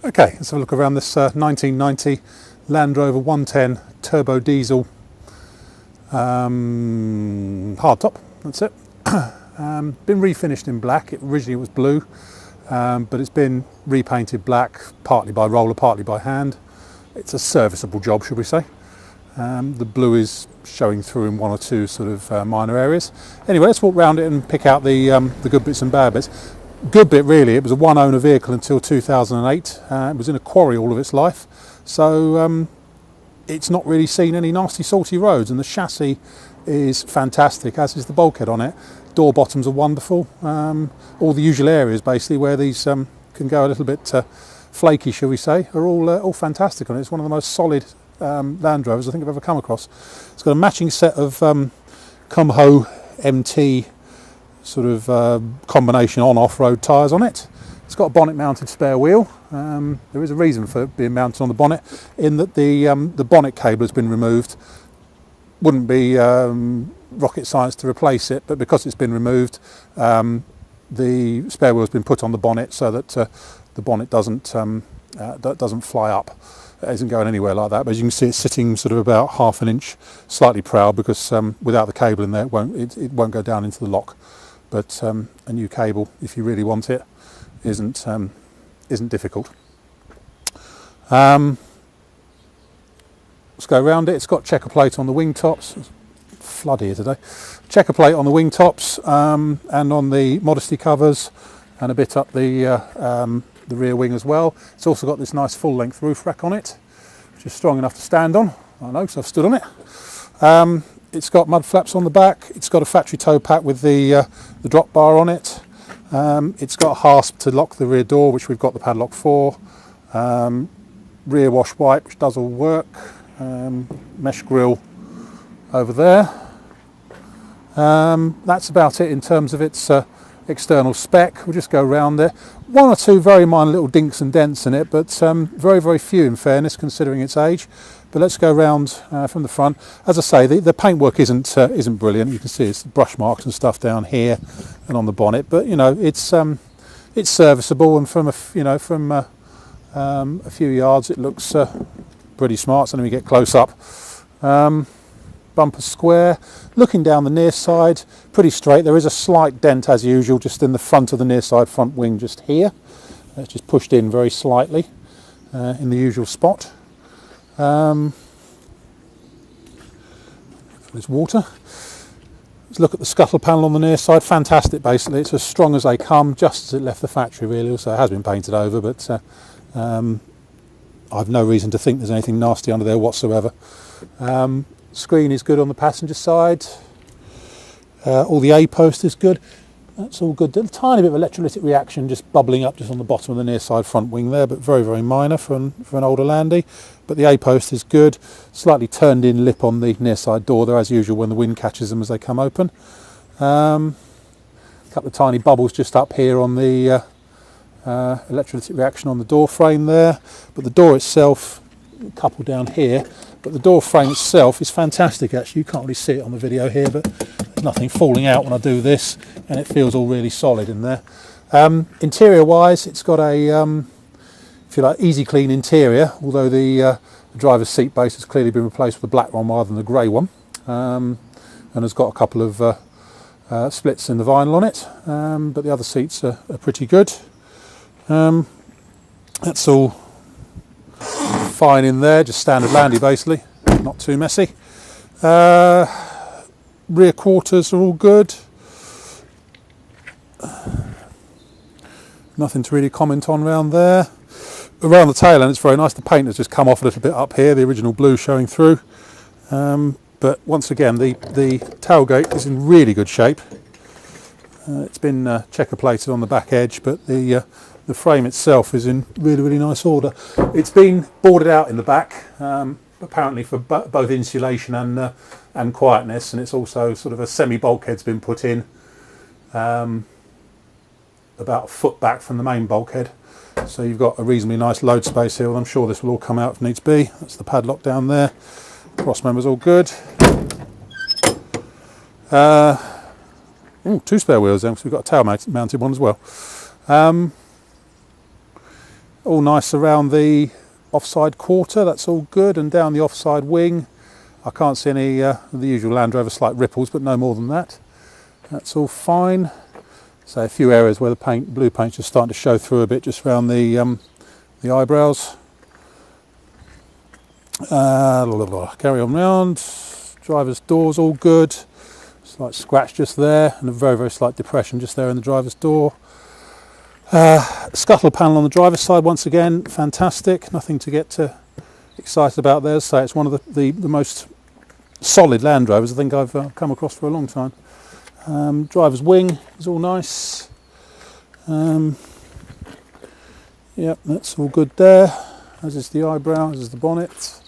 Okay, let's have a look around this 1990 Land Rover 110 turbo diesel hardtop. That's it. Been refinished in black. Originally it was blue, but it's been repainted black, partly by roller, partly by hand. It's a serviceable job, should we say. The blue is showing through in one or two sort of minor areas. Anyway, let's walk around it and pick out the good bits and bad bits. Good bit really, it was a one owner vehicle until 2008. It was in a quarry all of its life, so it's not really seen any nasty salty roads, and the chassis is fantastic, as is the bulkhead on it. Door bottoms are wonderful. All the usual areas basically where these can go a little bit flaky, shall we say, are all fantastic on it. It's one of the most solid Land Rovers I think I've ever come across. It's got a matching set of Kumho MT sort of combination on off-road tyres on it. It's got a bonnet mounted spare wheel. There is a reason for it being mounted on the bonnet, in that the bonnet cable has been removed. Wouldn't be rocket science to replace it, but because it's been removed, the spare wheel has been put on the bonnet so that the bonnet doesn't fly up. It isn't going anywhere like that, but as you can see, it's sitting sort of about half an inch, slightly proud, because without the cable in there, it won't go down into the lock. But a new cable, if you really want it, isn't difficult. Let's go around it. It's got checker plate on the wing tops. It's flood here today. Checker plate on the wing tops and on the modesty covers, and a bit up the rear wing as well. It's also got this nice full length roof rack on it, which is strong enough to stand on. I know, because I've stood on it. It's got mud flaps on the back. It's got a factory tow pack with the drop bar on it. It's got a hasp to lock the rear door, which we've got the padlock for. Rear wash wipe, which does all work. Mesh grille over there. That's about it in terms of its external spec. We'll just go around there. One or two very minor little dinks and dents in it, but very, very few in fairness, considering its age. But let's go around from the front. As I say, the paintwork isn't brilliant. You can see it's brush marks and stuff down here and on the bonnet, but you know it's serviceable, and from a few yards it looks pretty smart. So let me get close up. Bumper square. Looking down the near side, pretty straight. There is a slight dent as usual, just in the front of the near side front wing, just here. It's just pushed in very slightly in the usual spot. There's water. Let's look at the scuttle panel on the near side. Fantastic, basically. It's as strong as they come, just as it left the factory, really. Also, it has been painted over, but I've no reason to think there's anything nasty under there whatsoever. Screen is good on the passenger side. All the A-post is good. That's all good. A tiny bit of electrolytic reaction just bubbling up just on the bottom of the near side front wing there, but very, very minor for an older Landy. But the A-post is good. Slightly turned in lip on the near side door there, as usual, when the wind catches them as they come open. A couple of tiny bubbles just up here on the electrolytic reaction on the door frame there. But the door itself, a couple down here, but the door frame itself is fantastic actually. You can't really see it on the video here, but there's nothing falling out when I do this, and it feels all really solid in there. Interior wise, it's got a if you like, easy clean interior, although the driver's seat base has clearly been replaced with a black one rather than the grey one, and has got a couple of splits in the vinyl on it, but the other seats are pretty good. That's all fine in there, just standard Landy basically, not too messy. Rear quarters are all good. Nothing to really comment on around there. Around the tail end it's very nice. The paint has just come off a little bit up here, the original blue showing through. But once again, the tailgate is in really good shape. It's been checker plated on the back edge, but the frame itself is in really, really nice order. It's been boarded out in the back, apparently for both insulation and quietness, and it's also sort of a semi-bulkhead's been put in about a foot back from the main bulkhead. So you've got a reasonably nice load space here, and I'm sure this will all come out if needs be. That's the padlock down there. Cross member's all good. Two spare wheels then, because we've got a tail mounted one as well. All nice around the offside quarter, that's all good, and down the offside wing I can't see any of the usual Land Rover slight ripples, but no more than that. That's all fine. So a few areas where the blue paint's just starting to show through a bit, just around the eyebrows. Carry on round. Driver's door's all good. Slight scratch just there, and a very, very slight depression just there in the driver's door. Scuttle panel on the driver's side once again, fantastic. Nothing to get excited about there. So it's one of the most solid Land Rovers I think I've come across for a long time. Driver's wing is all nice. Yep, that's all good there. As is the eyebrow, as is the bonnet.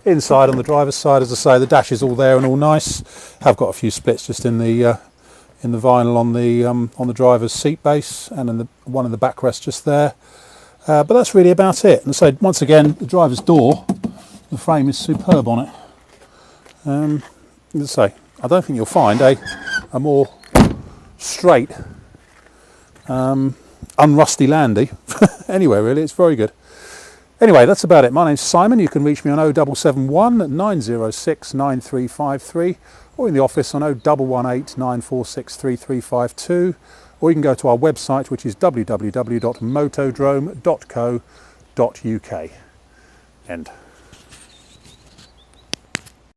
Inside on the driver's side, as I say, the dash is all there and all nice. Have got a few splits just in the vinyl on the driver's seat base, and in the one in the backrest just there. But that's really about it. And so once again, the driver's door, the frame is superb on it. As I say, I don't think you'll find a more straight, unrusty Landy anywhere really. It's very good. Anyway, that's about it. My name's Simon. You can reach me on 0771 906 9353, or in the office on 0118 946 3352, or you can go to our website, which is www.motodrome.co.uk. End.